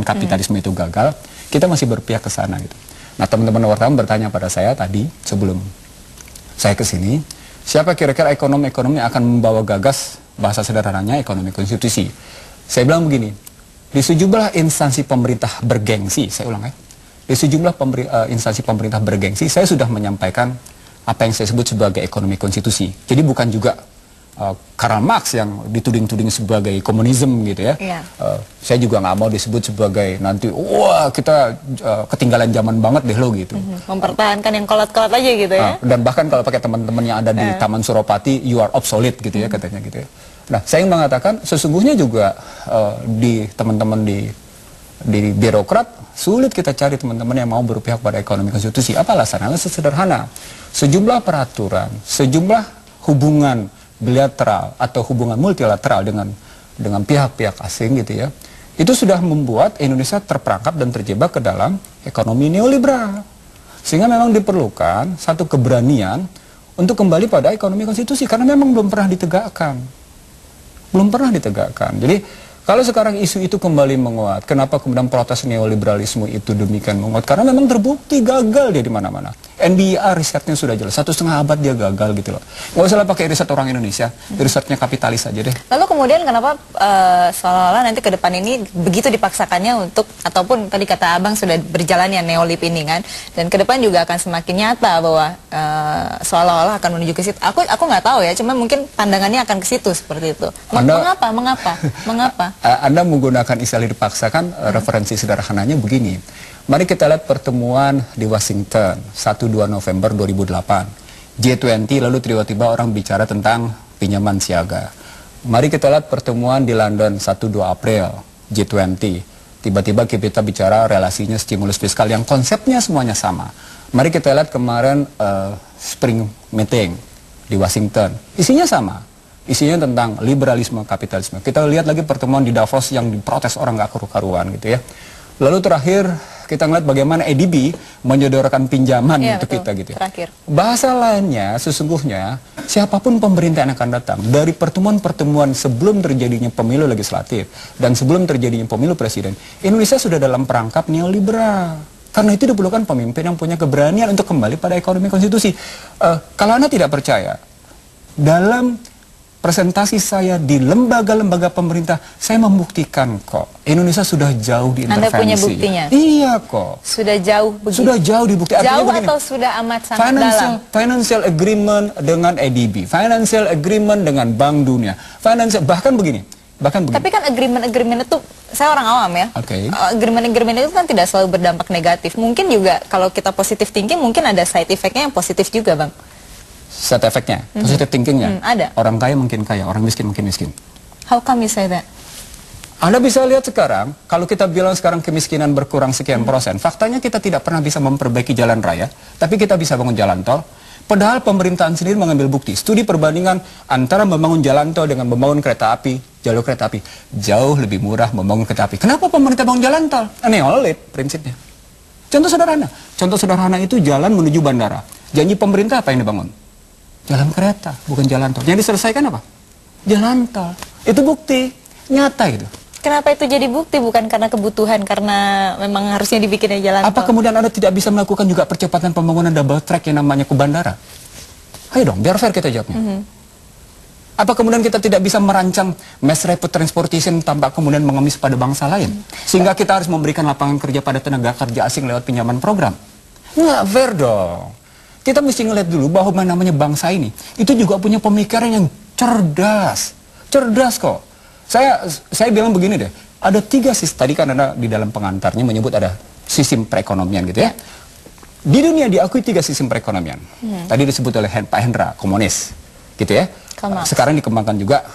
kapitalisme itu gagal, kita masih berpihak ke sana gitu. Nah, teman-teman wartawan bertanya pada saya tadi sebelum saya ke sini, siapa kira-kira ekonomi yang akan membawa gagas, bahasa sederhananya ekonomi konstitusi. Saya bilang begini, di sejumlah instansi pemerintah bergengsi, saya ulang ya, di sejumlah instansi pemerintah bergengsi, saya sudah menyampaikan apa yang saya sebut sebagai ekonomi konstitusi. Jadi bukan juga Karl Marx yang dituding-tuding sebagai komunisme gitu ya. Saya juga nggak mau disebut sebagai nanti wah kita ketinggalan zaman banget deh lo gitu. Mempertahankan yang kolot-kolot aja gitu ya. Dan bahkan kalau pakai teman-teman yang ada di Taman Suropati, you are obsolete gitu ya katanya gitu ya. Nah, saya ingin mengatakan sesungguhnya juga di teman-teman di birokrat sulit kita cari teman-teman yang mau berpihak pada ekonomi konstitusi. Apa alasannya? Sederhana. Sejumlah peraturan, sejumlah hubungan bilateral atau hubungan multilateral dengan pihak-pihak asing gitu ya, itu sudah membuat Indonesia terperangkap dan terjebak ke dalam ekonomi neoliberal, sehingga memang diperlukan satu keberanian untuk kembali pada ekonomi konstitusi karena memang belum pernah ditegakkan. Jadi kalau sekarang isu itu kembali menguat, kenapa kemudian protes neoliberalisme itu demikian menguat? Karena memang terbukti gagal dia di mana-mana. NBR risetnya sudah jelas, 1,5 abad dia gagal gitu loh. Nggak usah lah pakai riset orang Indonesia, risetnya kapitalis aja deh. Lalu kemudian kenapa seolah-olah nanti ke depan ini begitu dipaksakannya untuk, ataupun tadi kata Abang sudah berjalan ya neolib ini kan, dan ke depan juga akan semakin nyata bahwa seolah-olah akan menuju ke situ. Aku nggak tahu ya, cuma mungkin pandangannya akan ke situ seperti itu. Mengapa? Anda menggunakan istilah dipaksakan, referensi sederhananya begini. Mari kita lihat pertemuan di Washington 1-2 November 2008. G20 lalu tiba-tiba orang bicara tentang pinjaman siaga. Mari kita lihat pertemuan di London 1-2 April G20. Tiba-tiba kita bicara relasinya stimulus fiskal yang konsepnya semuanya sama. Mari kita lihat kemarin Spring Meeting di Washington. Isinya sama. Isinya tentang liberalisme, kapitalisme. Kita lihat lagi pertemuan di Davos yang diprotes orang gak karu-karuan gitu ya. Lalu terakhir kita ngeliat bagaimana ADB menyodorkan pinjaman untuk kita gitu ya. Terakhir. Bahasa lainnya sesungguhnya siapapun pemerintah yang akan datang dari pertemuan-pertemuan sebelum terjadinya pemilu legislatif dan sebelum terjadinya pemilu presiden, Indonesia sudah dalam perangkap neoliberal. Karena itu diperlukan pemimpin yang punya keberanian untuk kembali pada ekonomi konstitusi. Kalau Anda tidak percaya, dalam presentasi saya di lembaga-lembaga pemerintah, saya membuktikan kok Indonesia sudah jauh diintervensi. Anda punya buktinya? Iya kok. Sudah jauh begitu? Sudah jauh dibukti. Jauh atau sudah amat sangat dalam? Financial agreement dengan ADB, financial agreement dengan Bank Dunia, bahkan begini. Tapi kan agreement itu, saya orang awam ya, agreement itu kan tidak selalu berdampak negatif. Mungkin juga kalau kita positive thinking, mungkin ada side effect-nya yang positif juga, Bang. Side effect-nya, positive thinking-nya. Ada. Orang kaya mungkin kaya, orang miskin mungkin miskin. How come you say that? Anda bisa lihat sekarang, kalau kita bilang sekarang kemiskinan berkurang sekian persen, faktanya kita tidak pernah bisa memperbaiki jalan raya, tapi kita bisa bangun jalan tol. Padahal pemerintahan sendiri mengambil bukti, studi perbandingan antara membangun jalan tol dengan membangun kereta api, jalur kereta api, jauh lebih murah membangun kereta api. Kenapa pemerintah bangun jalan tol? Neolib prinsipnya. Contoh sederhana itu jalan menuju bandara. Janji pemerintah apa yang dibangun? Jalan kereta, bukan jalan tol. Yang diselesaikan apa? Jalan tol. Itu bukti, nyata itu. Kenapa itu jadi bukti? Bukan karena kebutuhan, karena memang harusnya dibikinnya jalan tol. Apa kemudian Anda tidak bisa melakukan juga percepatan pembangunan double track yang namanya ke bandara? Ayo dong, biar fair kita jawabnya. Apa kemudian kita tidak bisa merancang mass rapid transportation tanpa kemudian mengemis pada bangsa lain? Sehingga kita harus memberikan lapangan kerja pada tenaga kerja asing lewat pinjaman program? Nggak fair dong. Kita mesti ngeliat dulu bahwa namanya bangsa ini itu juga punya pemikiran yang cerdas kok. Saya bilang begini deh, ada 3 sistem, tadi kan Anda di dalam pengantarnya menyebut ada sistem perekonomian gitu ya. Di dunia diakui 3 sistem perekonomian. Tadi disebut oleh Pak Hendra, komunis gitu ya. Sekarang dikembangkan juga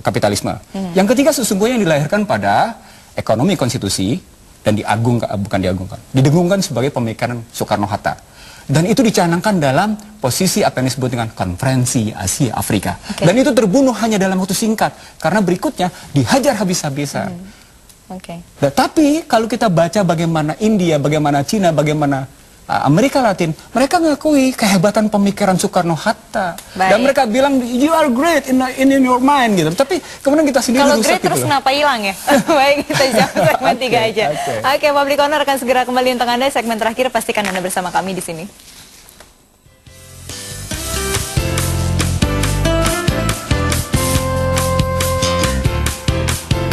kapitalisme. Yang ketiga sesungguhnya yang dilahirkan pada ekonomi konstitusi dan didengungkan sebagai pemikiran Soekarno-Hatta. Dan itu dicanangkan dalam posisi apa yang disebut dengan konferensi Asia Afrika. Dan itu terbunuh hanya dalam waktu singkat. Karena berikutnya dihajar habis-habisan. Tapi kalau kita baca bagaimana India, bagaimana Cina, bagaimana Amerika Latin, mereka ngakui kehebatan pemikiran Soekarno-Hatta. Dan mereka bilang, you are great in your mind, gitu. Tapi kemudian kita sendiri kalau rusak great gitu terus loh. kenapa hilang ya? Baik, kita jawab segmen 3 aja. Oke, Public Corner akan segera kembali untuk Anda. Segmen terakhir, pastikan Anda bersama kami di sini.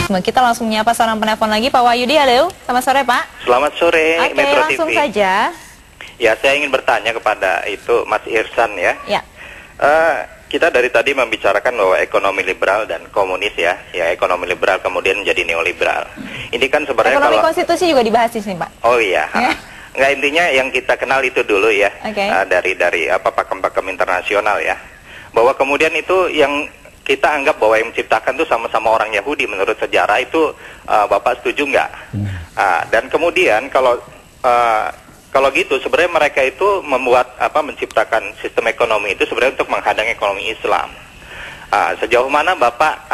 Kita langsung menyapa seorang penelpon lagi, Pak Wahyudi. Halo, selamat sore Pak. Selamat sore, Metro langsung TV. saja. Ya, saya ingin bertanya kepada itu Mas Irsan ya. Ya. Kita dari tadi membicarakan bahwa ekonomi liberal dan komunis ya. Ya, ekonomi liberal kemudian menjadi neoliberal. Ini kan sebenarnya ekonomi konstitusi juga dibahas di sini, Pak. Oh iya. Ya. Nggak, intinya yang kita kenal itu dulu ya. Dari pakem-pakem internasional ya. Bahwa kemudian itu yang kita anggap bahwa yang menciptakan itu sama-sama orang Yahudi menurut sejarah itu Bapak setuju nggak? Dan kemudian kalau gitu sebenarnya mereka itu menciptakan sistem ekonomi itu sebenarnya untuk menghadang ekonomi Islam. Sejauh mana Bapak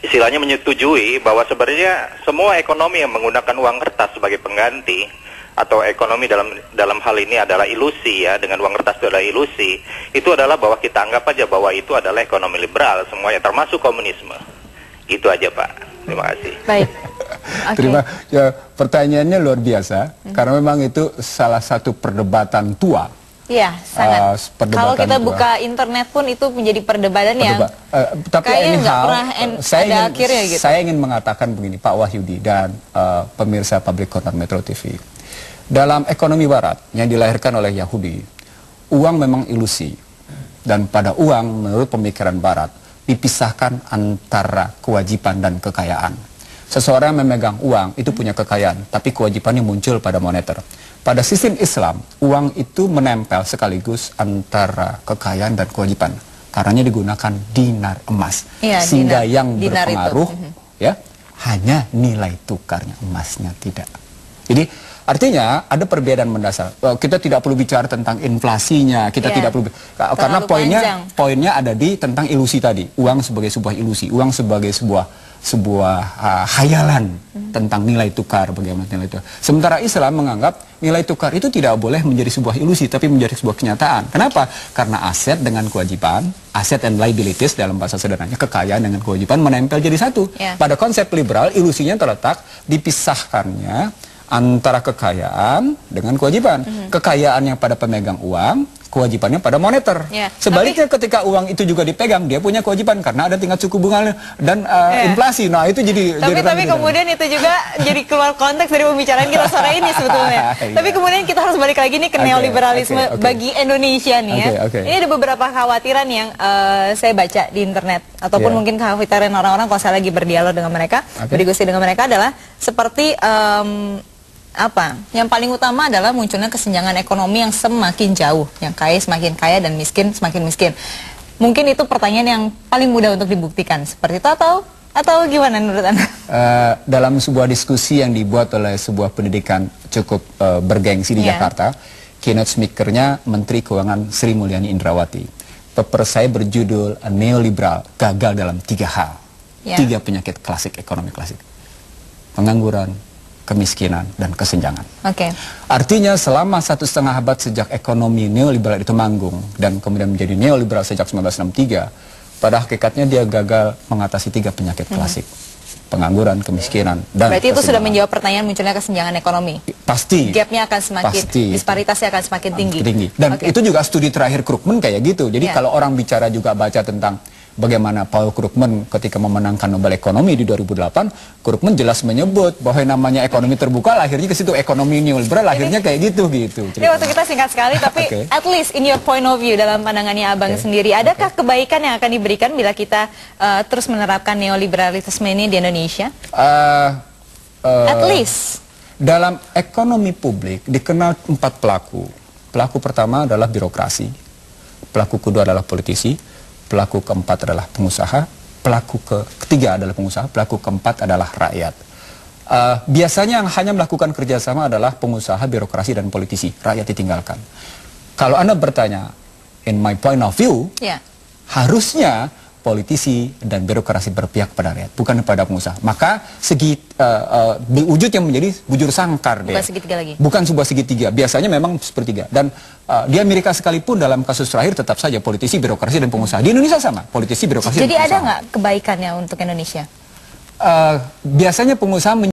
istilahnya menyetujui bahwa sebenarnya semua ekonomi yang menggunakan uang kertas sebagai pengganti atau ekonomi dalam hal ini adalah ilusi ya, dengan uang kertas itu adalah ilusi, itu adalah bahwa kita anggap aja bahwa itu adalah ekonomi liberal semuanya termasuk komunisme. Itu aja Pak. Terima kasih. Baik. Terima ya, pertanyaannya luar biasa karena memang itu salah satu perdebatan tua. Iya, sangat. Kalau kita buka internet pun itu menjadi perdebatan yang tapi anyhow, saya ingin mengatakan begini, Pak Wahyudi dan pemirsa Public Corner Metro TV. Dalam ekonomi barat yang dilahirkan oleh Yahudi, uang memang ilusi. Dan pada uang, menurut pemikiran barat, dipisahkan antara kewajiban dan kekayaan. Seseorang yang memegang uang itu punya kekayaan, tapi kewajibannya muncul pada moneter. Pada sistem Islam, uang itu menempel sekaligus antara kekayaan dan kewajiban. Karenanya digunakan dinar emas. Ya, sehingga yang berpengaruh ya hanya nilai tukarnya, emasnya tidak. Jadi artinya ada perbedaan mendasar. Kita tidak perlu bicara tentang inflasinya, kita tidak perlu karena poinnya ada di tentang ilusi tadi. Uang sebagai sebuah ilusi, uang sebagai sebuah hayalan tentang nilai tukar, bagaimana nilai tukar. Sementara Islam menganggap nilai tukar itu tidak boleh menjadi sebuah ilusi, tapi menjadi sebuah kenyataan. Kenapa? Karena aset dengan kewajiban, aset and liabilities dalam bahasa sederhananya, kekayaan dengan kewajiban menempel jadi satu. Pada konsep liberal, ilusinya terletak dipisahkannya antara kekayaan dengan kewajiban. Kekayaannya pada pemegang uang, kewajibannya pada moneter. Sebaliknya ketika uang itu juga dipegang, dia punya kewajiban karena ada tingkat suku bunga dan inflasi. Nah, itu jadi tapi kemudian itu juga jadi keluar konteks dari pembicaraan kita sore ini sebetulnya. Tapi kemudian kita harus balik lagi nih ke neoliberalisme bagi Indonesia nih ya. Ini ada beberapa kekhawatiran yang saya baca di internet ataupun mungkin kekhawatiran orang-orang kalau saya lagi berdialog dengan mereka, berdiskusi dengan mereka adalah seperti yang paling utama adalah munculnya kesenjangan ekonomi yang semakin jauh, yang kaya semakin kaya dan miskin semakin miskin. Mungkin itu pertanyaan yang paling mudah untuk dibuktikan, seperti itu atau gimana menurut Anda? Dalam sebuah diskusi yang dibuat oleh sebuah pendidikan cukup bergengsi di Jakarta, keynote speakernya Menteri Keuangan Sri Mulyani Indrawati. Paper saya berjudul Neoliberal Gagal dalam 3 hal, 3 penyakit klasik ekonomi klasik: pengangguran, kemiskinan, dan kesenjangan. Artinya selama 1,5 abad sejak ekonomi neoliberal itu manggung dan kemudian menjadi neoliberal sejak 1963, pada hakikatnya dia gagal mengatasi 3 penyakit klasik: pengangguran, kemiskinan, dan berarti itu sudah menjawab pertanyaan munculnya kesenjangan ekonomi. Pasti. Gapnya akan semakin, disparitasnya akan semakin tinggi. Dan itu juga studi terakhir Krugman kayak gitu. Jadi kalau orang bicara juga baca tentang bagaimana Paul Krugman ketika memenangkan Nobel Ekonomi di 2008, Krugman jelas menyebut bahwa yang namanya ekonomi terbuka lahirnya ke situ, ekonomi neoliberal lahirnya kayak gitu. Ini waktu kita singkat sekali, tapi at least in your point of view, dalam pandangannya Abang sendiri, adakah kebaikan yang akan diberikan bila kita terus menerapkan neoliberalisme ini di Indonesia? At least dalam ekonomi publik dikenal 4 pelaku. Pelaku pertama adalah birokrasi, pelaku kedua adalah politisi, pelaku keempat adalah pengusaha, pelaku ketiga adalah pengusaha, pelaku keempat adalah rakyat. Biasanya yang hanya melakukan kerjasama adalah pengusaha, birokrasi, dan politisi. Rakyat ditinggalkan. Kalau Anda bertanya, in my point of view, harusnya politisi dan birokrasi berpihak kepada rakyat, bukan kepada pengusaha. Maka wujud yang menjadi bujur sangkar bukan segitiga lagi. Bukan sebuah segitiga, biasanya memang sepertiga. Dan di Amerika sekalipun dalam kasus terakhir tetap saja politisi, birokrasi dan pengusaha. Di Indonesia sama, politisi, birokrasi Jadi dan pengusaha. ada nggak kebaikannya untuk Indonesia? Biasanya pengusaha